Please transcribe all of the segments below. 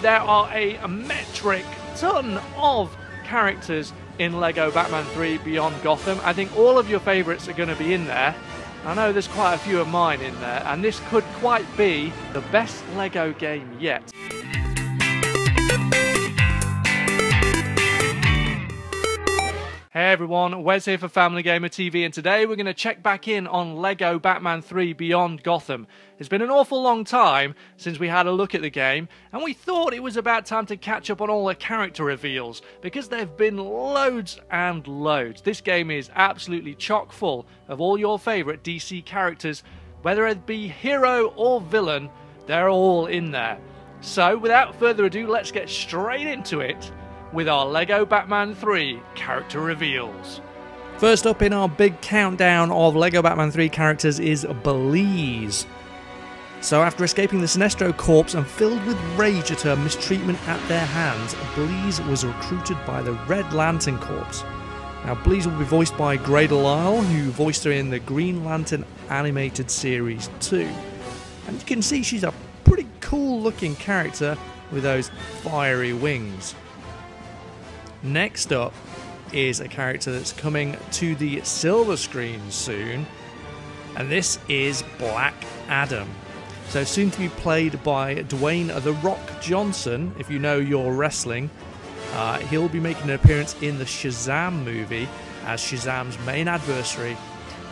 there are a metric ton of characters in LEGO Batman 3 Beyond Gotham. I think all of your favourites are going to be in there. I know there's quite a few of mine in there, and this could quite be the best LEGO game yet. Hey everyone, Wes here for Family Gamer TV, and today we're going to check back in on LEGO Batman 3 Beyond Gotham. It's been an awful long time since we had a look at the game, and we thought it was about time to catch up on all the character reveals, because there have been loads and loads. This game is absolutely chock full of all your favourite DC characters, whether it be hero or villain, they're all in there. So without further ado, let's get straight into it with our LEGO Batman 3 character reveals. First up in our big countdown of LEGO Batman 3 characters is Belize. So after escaping the Sinestro corpse and filled with rage at her mistreatment at their hands, Bleez was recruited by the Red Lantern Corps. Now Bleez will be voiced by Grey DeLisle, who voiced her in the Green Lantern animated series 2. And you can see she's a pretty cool looking character with those fiery wings. Next up is a character that's coming to the silver screen soon, and this is Black Adam. So soon to be played by Dwayne "The Rock" Johnson, if you know your wrestling. He'll be making an appearance in the Shazam movie as Shazam's main adversary,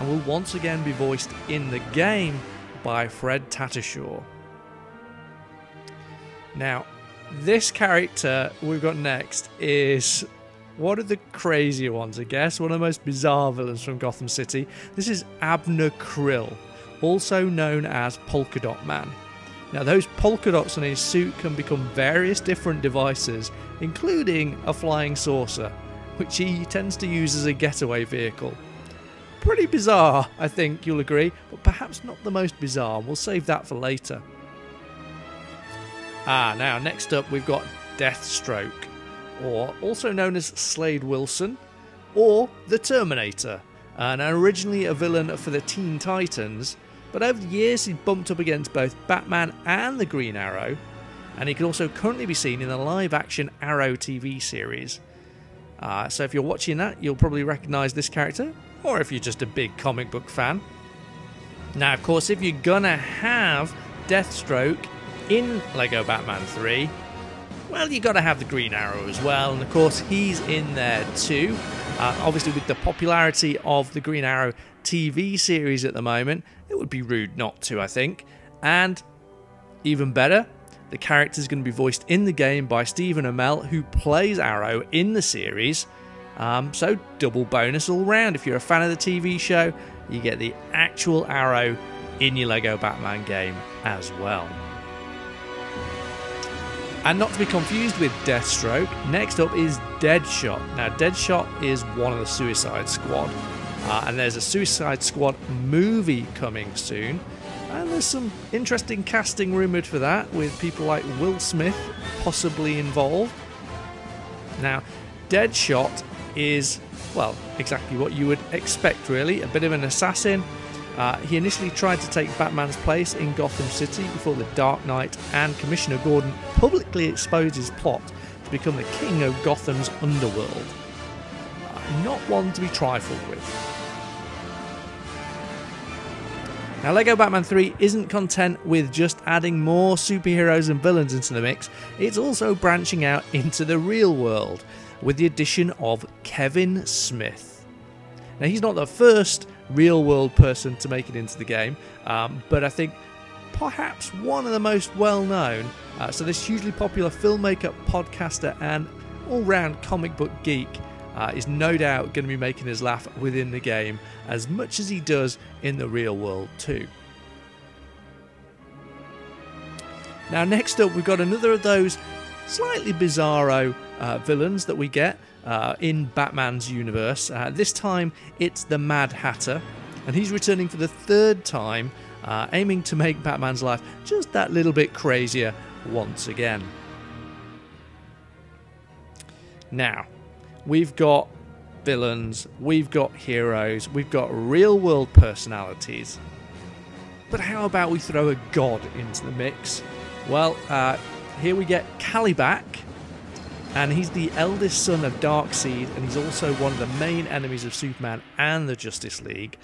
and will once again be voiced in the game by Fred Tatasciore. Now, this character we've got next is one of the crazier ones, I guess, one of the most bizarre villains from Gotham City. This is Abner Krill, also known as Polka-dot Man. Now those polka dots on his suit can become various different devices, including a flying saucer, which he tends to use as a getaway vehicle. Pretty bizarre, I think you'll agree, but perhaps not the most bizarre. We'll save that for later. Now next up we've got Deathstroke, or also known as Slade Wilson, or the Terminator. Now originally a villain for the Teen Titans, but over the years he's bumped up against both Batman and the Green Arrow, and he can also currently be seen in the live-action Arrow TV series. So if you're watching that, you'll probably recognise this character, or if you're just a big comic book fan. Now of course, if you're gonna have Deathstroke in LEGO Batman 3, well, you got to have the Green Arrow as well, and of course he's in there too. Obviously with the popularity of the Green Arrow TV series at the moment, it would be rude not to, I think. And even better, the character's going to be voiced in the game by Stephen Amell, who plays Arrow in the series. So double bonus all round. If you're a fan of the TV show, you get the actual Arrow in your LEGO Batman game as well. And not to be confused with Deathstroke, next up is Deadshot. Now Deadshot is one of the Suicide Squad, and there's a Suicide Squad movie coming soon, and there's some interesting casting rumoured for that, with people like Will Smith possibly involved. Now Deadshot is, well, exactly what you would expect really, a bit of an assassin. He initially tried to take Batman's place in Gotham City before the Dark Knight and Commissioner Gordon publicly exposed his plot to become the king of Gotham's underworld. Not one to be trifled with. Now LEGO Batman 3 isn't content with just adding more superheroes and villains into the mix, it's also branching out into the real world with the addition of Kevin Smith. Now he's not the first real world person to make it into the game, but I think perhaps one of the most well known. So this hugely popular filmmaker, podcaster and all-round comic book geek is no doubt going to be making us laugh within the game as much as he does in the real world too. Now next up we've got another of those slightly bizarro villains that we get in Batman's universe. This time it's the Mad Hatter, and he's returning for the third time, aiming to make Batman's life just that little bit crazier once again. Now, we've got villains, we've got heroes, we've got real world personalities, but how about we throw a god into the mix? Well, here we get Kalibak, and he's the eldest son of Darkseid, and he's also one of the main enemies of Superman and the Justice League.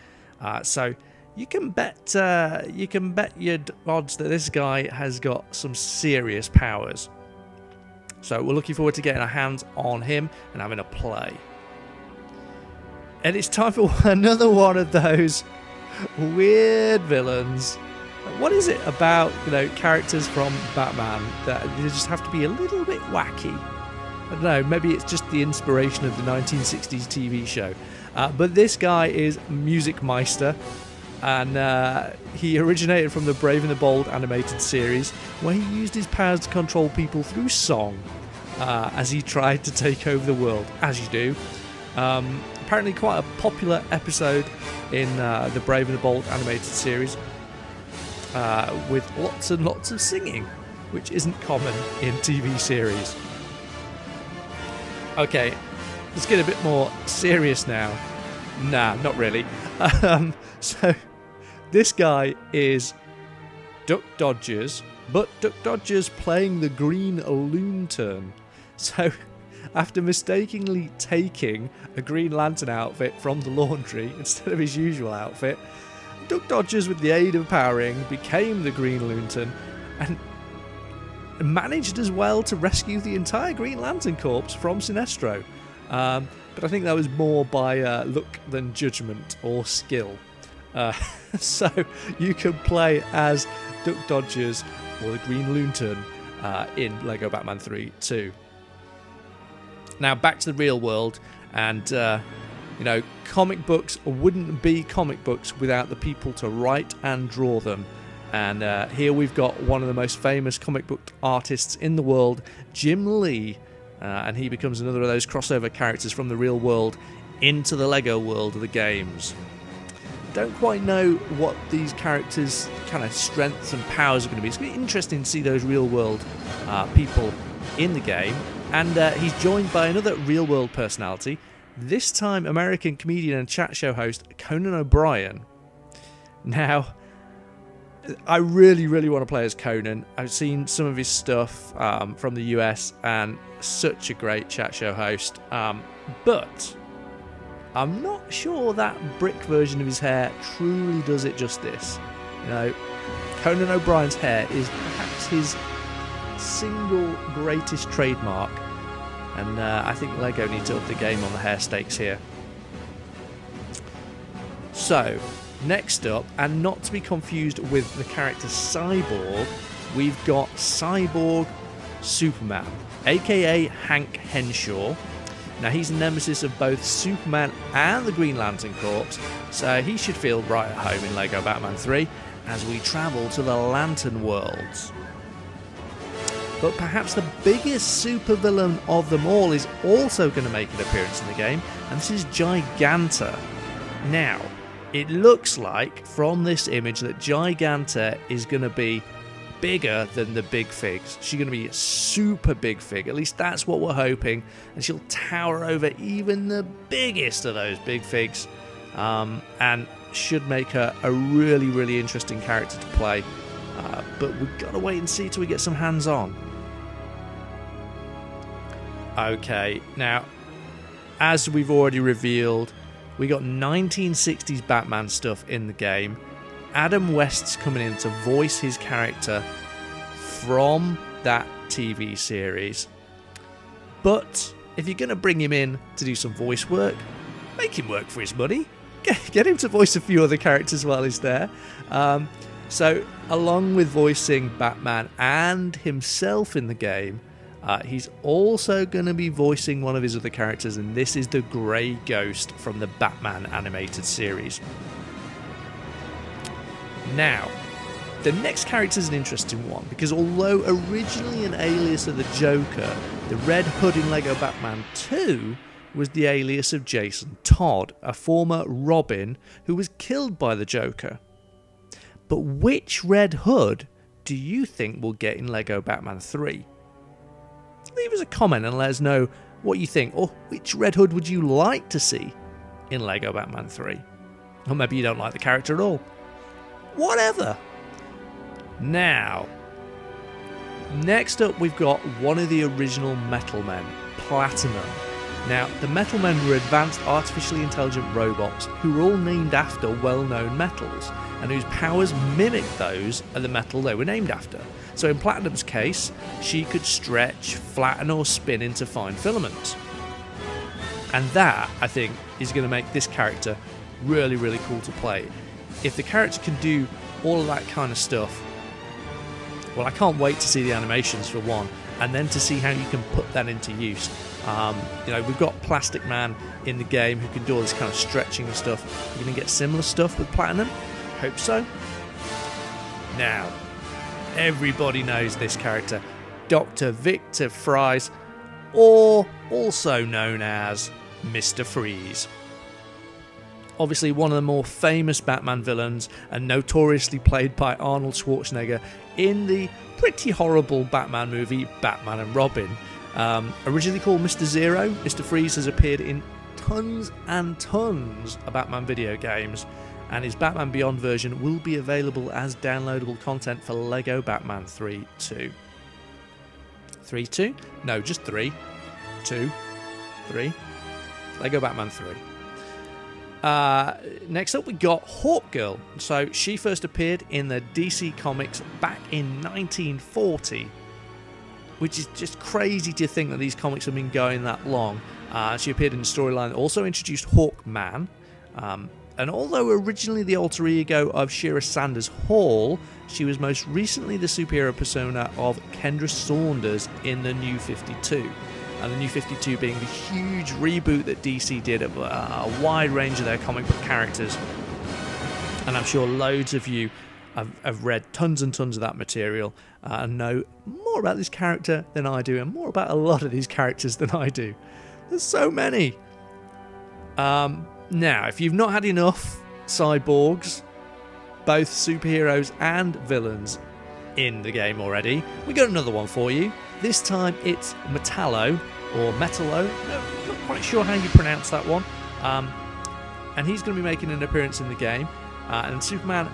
So you can bet your odds that this guy has got some serious powers. So we're looking forward to getting our hands on him and having a play. And it's time for another one of those weird villains. What is it about, characters from Batman that they just have to be a little bit wacky? I don't know, maybe it's just the inspiration of the 1960s TV show. But this guy is Meister, and he originated from the Brave and the Bold animated series, where he used his powers to control people through song, as he tried to take over the world, as you do. Apparently quite a popular episode in the Brave and the Bold animated series, with lots and lots of singing, which isn't common in TV series. Okay, let's get a bit more serious now. Nah, not really. So, this guy is Duck Dodgers, but Duck Dodgers playing the Green Loontern. So, after mistakenly taking a Green Lantern outfit from the laundry instead of his usual outfit, Duck Dodgers, with the aid of Power Ring, became the Green Loontern and managed as well to rescue the entire Green Lantern Corps from Sinestro. But I think that was more by luck than judgment or skill. So you can play as Duck Dodgers or the Green Loontern in LEGO Batman 3 too. Now back to the real world, and comic books wouldn't be comic books without the people to write and draw them. And here we've got one of the most famous comic book artists in the world, Gimli, and he becomes another of those crossover characters from the real world into the LEGO world of the games. Don't quite know what these characters' kind of strengths and powers are going to be. It's going to be interesting to see those real world people in the game. And he's joined by another real world personality, this time American comedian and chat show host Conan O'Brien. Now, I really, really want to play as Conan. I've seen some of his stuff from the US, and such a great chat show host. But I'm not sure that brick version of his hair truly does it justice. Conan O'Brien's hair is perhaps his single greatest trademark, and I think LEGO need to up the game on the hair stakes here. So, next up, and not to be confused with the character Cyborg, we've got Cyborg Superman, aka Hank Henshaw. Now, he's a nemesis of both Superman and the Green Lantern Corps, so he should feel right at home in LEGO Batman 3 as we travel to the Lantern Worlds. But perhaps the biggest supervillain of them all is also going to make an appearance in the game, and this is Giganta. Now, it looks like from this image that Giganta is going to be bigger than the big figs. She's going to be a super big fig, at least that's what we're hoping, and she'll tower over even the biggest of those big figs, and should make her a really, really interesting character to play. But we've got to wait and see till we get some hands on. Okay, now, as we've already revealed, we got 1960s Batman stuff in the game. Adam West's coming in to voice his character from that TV series. But if you're going to bring him in to do some voice work, make him work for his money. Get him to voice a few other characters while he's there. So, along with voicing Batman and himself in the game, he's also going to be voicing one of his other characters, and this is the Grey Ghost from the Batman animated series. Now, the next character is an interesting one, because although originally an alias of the Joker, the Red Hood in LEGO Batman 2 was the alias of Jason Todd, a former Robin who was killed by the Joker. But which Red Hood do you think we'll get in LEGO Batman 3? Leave us a comment and let us know what you think, or which Red Hood would you like to see in LEGO Batman 3? Or maybe you don't like the character at all. Whatever. Now, Next up, we've got one of the original Metal Men, Platinum. Now, the Metal Men were advanced artificially intelligent robots who were all named after well-known metals, and whose powers mimicked those of the metal they were named after. So in Platinum's case, she could stretch, flatten or spin into fine filaments. And that, I think, is going to make this character really, really cool to play. If the character can do all of that kind of stuff, well, I can't wait to see the animations for one, and then to see how you can put that into use. You know, we've got Plastic Man in the game who can do all this kind of stretching and stuff. We're going to get similar stuff with Platinum. Hope so. Now, everybody knows this character, Dr. Victor Fries, or also known as Mr. Freeze. Obviously one of the more famous Batman villains, and notoriously played by Arnold Schwarzenegger in the pretty horrible Batman movie Batman and Robin. Originally called Mr. Zero, Mr. Freeze has appeared in tons and tons of Batman video games, and his Batman Beyond version will be available as downloadable content for LEGO Batman 3 2. 3-2? No, just 3. 2. 3. LEGO Batman 3. Next up we got Hawkgirl. So she first appeared in the DC Comics back in 1940, which is just crazy to think that these comics have been going that long. She appeared in the storyline that also introduced Hawkman, and although originally the alter ego of Shira Sanders Hall, she was most recently the superhero persona of Kendra Saunders in the New 52. And the New 52 being the huge reboot that DC did of a wide range of their comic book characters. And I'm sure loads of you have read tons and tons of that material and know more about this character than I do, and more about a lot of these characters than I do. There's so many. Now, if you've not had enough cyborgs, both superheroes and villains, in the game already, we got another one for you. This time it's Metallo, or Metallo, no, not quite sure how you pronounce that one. And he's going to be making an appearance in the game, and Superman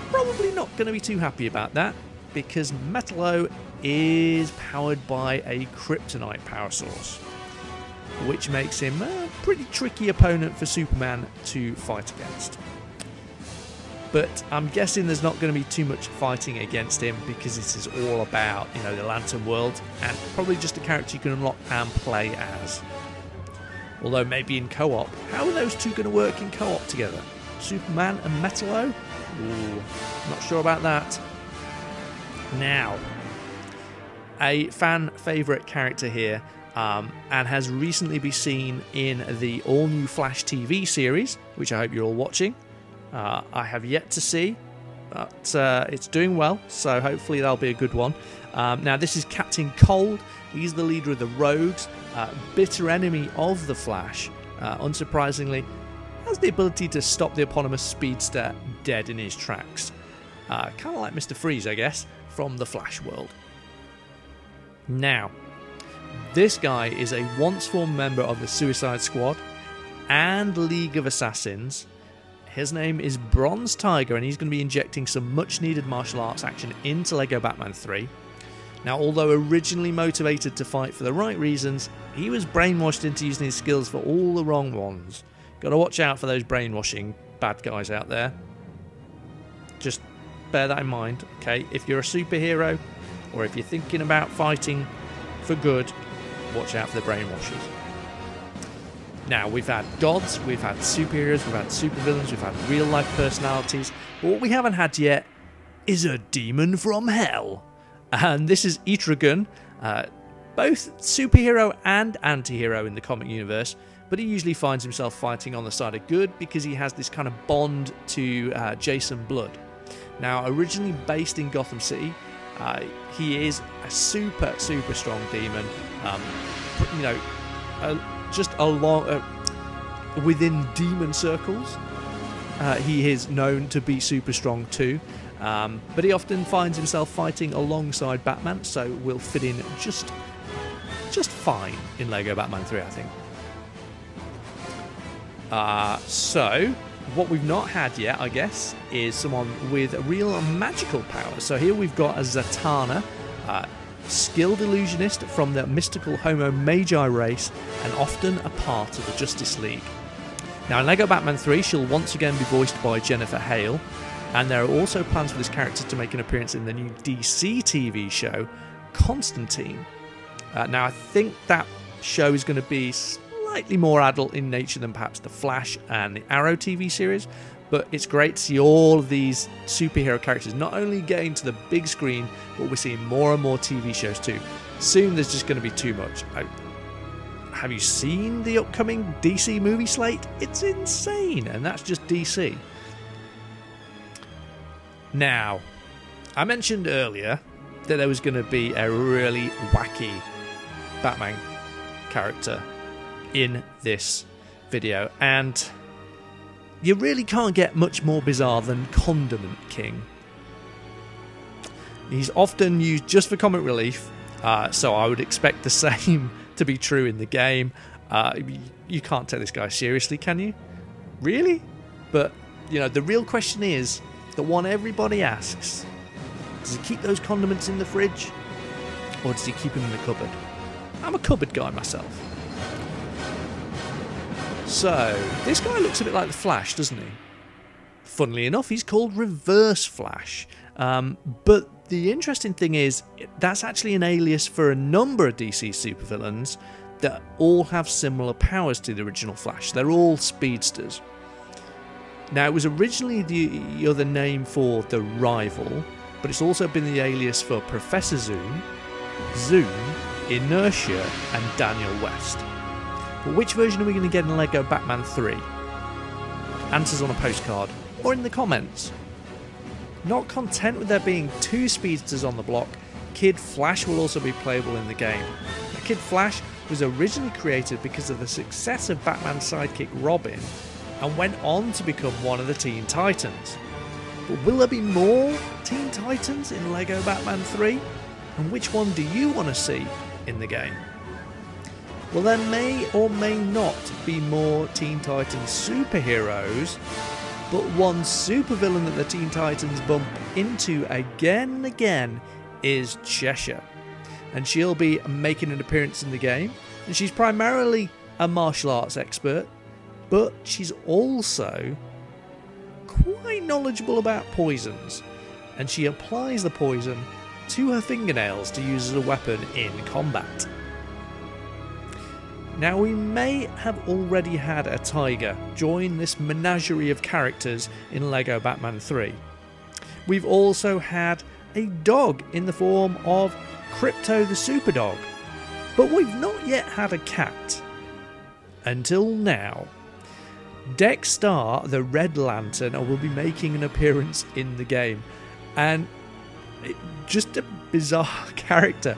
probably not going to be too happy about that, because Metallo is powered by a kryptonite power source, which makes him a pretty tricky opponent for Superman to fight against. But I'm guessing there's not going to be too much fighting against him, because this is all about, you know, the Lantern world, and probably just a character you can unlock and play as. Although maybe in co-op. How are those two going to work in co-op together? Superman and Metallo? Ooh, not sure about that. Now, a fan favourite character here, and has recently been seen in the all-new Flash TV series, which I hope you're all watching. I have yet to see, but it's doing well, so hopefully that'll be a good one. Now, this is Captain Cold. He's the leader of the Rogues, bitter enemy of the Flash. Unsurprisingly, has the ability to stop the eponymous speedster dead in his tracks. Kind of like Mr. Freeze, I guess, from the Flash world. Now, this guy is a once-formed member of the Suicide Squad and League of Assassins. His name is Bronze Tiger, and he's going to be injecting some much-needed martial arts action into LEGO Batman 3. Now, although originally motivated to fight for the right reasons, he was brainwashed into using his skills for all the wrong ones. Got to watch out for those brainwashing bad guys out there. Just bear that in mind, okay? If you're a superhero, or if you're thinking about fighting for good, watch out for the brainwashers. Now, we've had gods, we've had superheroes, we've had supervillains, we've had real-life personalities, but what we haven't had yet is a demon from hell. And this is Etrigan, both superhero and anti-hero in the comic universe, but he usually finds himself fighting on the side of good because he has this kind of bond to Jason Blood. Now, originally based in Gotham City, he is a super strong demon, you know, just along within demon circles. He is known to be super strong too, but he often finds himself fighting alongside Batman, so will fit in just fine in LEGO Batman 3, I think. So what we've not had yet, I guess, is someone with real magical powers. So here we've got a Zatanna. skilled illusionist from the mystical Homo Magi race, and often a part of the Justice League. Now in LEGO Batman 3 she'll once again be voiced by Jennifer Hale, and there are also plans for this character to make an appearance in the new DC TV show, Constantine. Now I think that show is going to be slightly more adult in nature than perhaps The Flash and the Arrow TV series, but it's great to see all of these superhero characters not only getting to the big screen, but we're seeing more and more TV shows too. Soon there's just going to be too much. Have you seen the upcoming DC movie slate? It's insane, and that's just DC. Now, I mentioned earlier that there was going to be a really wacky Batman character in this video, and you really can't get much more bizarre than Condiment King. He's often used just for comic relief, so I would expect the same to be true in the game. You can't take this guy seriously, can you? Really? But, you know, the real question is, the one everybody asks, does he keep those condiments in the fridge, or does he keep them in the cupboard? I'm a cupboard guy myself. So, this guy looks a bit like the Flash, doesn't he? Funnily enough, he's called Reverse Flash. But the interesting thing is, that's actually an alias for a number of DC supervillains that all have similar powers to the original Flash. They're all speedsters. Now, it was originally the other name for the Rival, but it's also been the alias for Professor Zoom, Inertia, and Daniel West. But which version are we going to get in LEGO Batman 3? Answers on a postcard, or in the comments. Not content with there being 2 speedsters on the block, Kid Flash will also be playable in the game. Now, Kid Flash was originally created because of the success of Batman's sidekick Robin, and went on to become one of the Teen Titans. But will there be more Teen Titans in LEGO Batman 3? And which one do you want to see in the game? Well, there may or may not be more Teen Titans superheroes, but one supervillain that the Teen Titans bump into again and again is Cheshire. And she'll be making an appearance in the game, and she's primarily a martial arts expert, but she's also quite knowledgeable about poisons, and she applies the poison to her fingernails to use as a weapon in combat. Now, we may have already had a tiger join this menagerie of characters in LEGO Batman 3. We've also had a dog in the form of Crypto the Superdog, but we've not yet had a cat. Until now. DexStarr, the Red Lantern, will be making an appearance in the game, and just a bizarre character.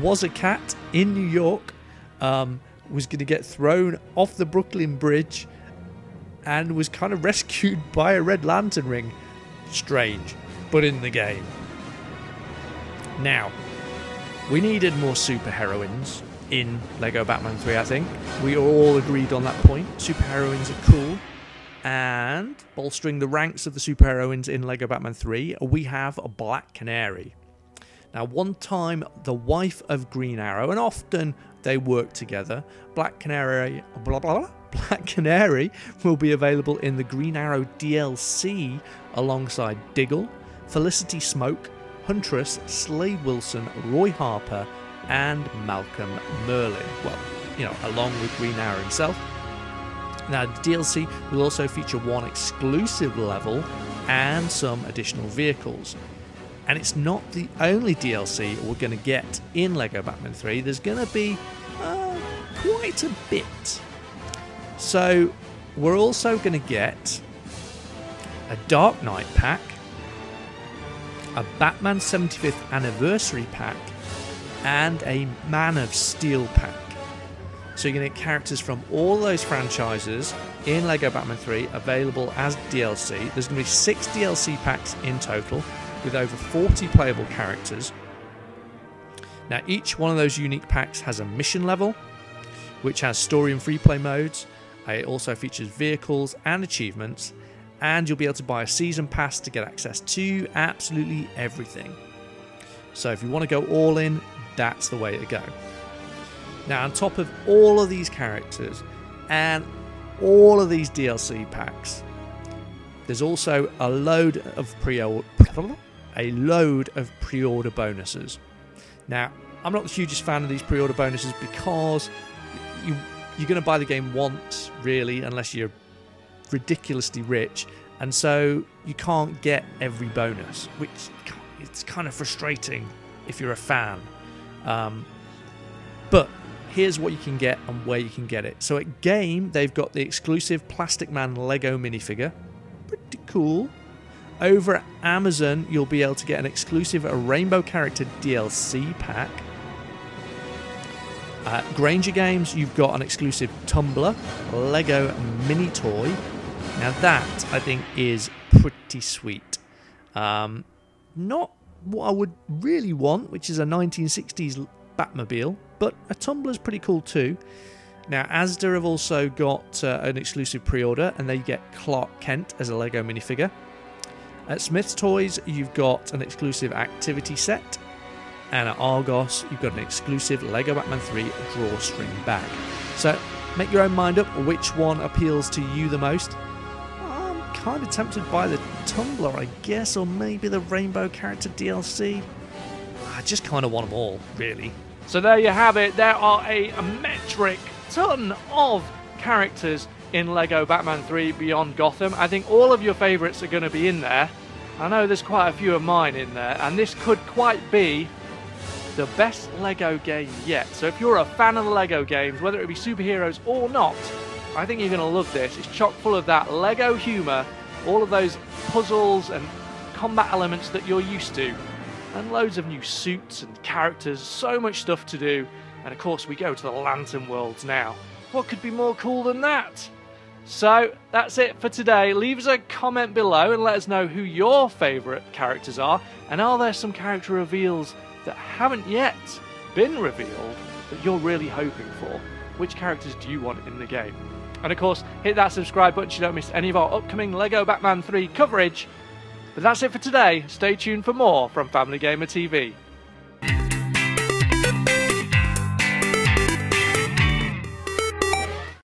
Was a cat in New York, was going to get thrown off the Brooklyn Bridge, and was kind of rescued by a Red Lantern ring. Strange, but in the game. Now, we needed more superheroines in LEGO Batman 3, I think. We all agreed on that point. Superheroines are cool. And bolstering the ranks of the superheroines in LEGO Batman 3, we have a Black Canary. Now, one time the wife of Green Arrow, and often they work together, Black Canary will be available in the Green Arrow DLC alongside Diggle, Felicity Smoke, Huntress, Slade Wilson, Roy Harper, and Malcolm Merlin. Well, you know, along with Green Arrow himself. Now, the DLC will also feature one exclusive level and some additional vehicles. And it's not the only DLC we're going to get in LEGO Batman 3. There's going to be quite a bit. So, we're also going to get a Dark Knight pack, a Batman 75th Anniversary pack, and a Man of Steel pack. So you're going to get characters from all those franchises in LEGO Batman 3 available as DLC. There's going to be 6 DLC packs in total with over 40 playable characters. Now, each one of those unique packs has a mission level, which has story and free play modes. It also features vehicles and achievements, and you'll be able to buy a season pass to get access to absolutely everything. So if you want to go all in, that's the way to go. Now, on top of all of these characters and all of these DLC packs, there's also a load of pre-order bonuses. Now, I'm not the hugest fan of these pre-order bonuses because you're going to buy the game once, really, unless you're ridiculously rich, and so you can't get every bonus, which it's kind of frustrating if you're a fan. But here's what you can get and where you can get it. So at Game, they've got the exclusive Plastic Man Lego minifigure. Pretty cool. Over at Amazon, you'll be able to get an exclusive Rainbow Character DLC pack. At Granger Games, you've got an exclusive Tumbler Lego mini toy. Now that, I think, is pretty sweet. Not what I would really want, which is a 1960s Batmobile, but a Tumbler's pretty cool too. Now, Asda have also got an exclusive pre-order, and they get Clark Kent as a Lego minifigure. At Smith's Toys, you've got an exclusive activity set, and at Argos, you've got an exclusive Lego Batman 3 drawstring bag. So, make your own mind up which one appeals to you the most. I'm kind of tempted by the Tumbler, I guess, or maybe the Rainbow Character DLC. I just kind of want them all, really. So there you have it. There are a metric ton of characters in Lego Batman 3 Beyond Gotham. I think all of your favourites are going to be in there. I know there's quite a few of mine in there, and this could quite be the best Lego game yet. So if you're a fan of the Lego games, whether it be superheroes or not, I think you're going to love this. It's chock full of that Lego humour, all of those puzzles and combat elements that you're used to, and loads of new suits and characters, so much stuff to do. And of course we go to the Lantern worlds now. What could be more cool than that? So that's it for today. Leave us a comment below and let us know who your favourite characters are, and are there some character reveals that haven't yet been revealed that you're really hoping for? Which characters do you want in the game? And of course, hit that subscribe button so you don't miss any of our upcoming Lego Batman 3 coverage. But that's it for today. Stay tuned for more from Family Gamer TV.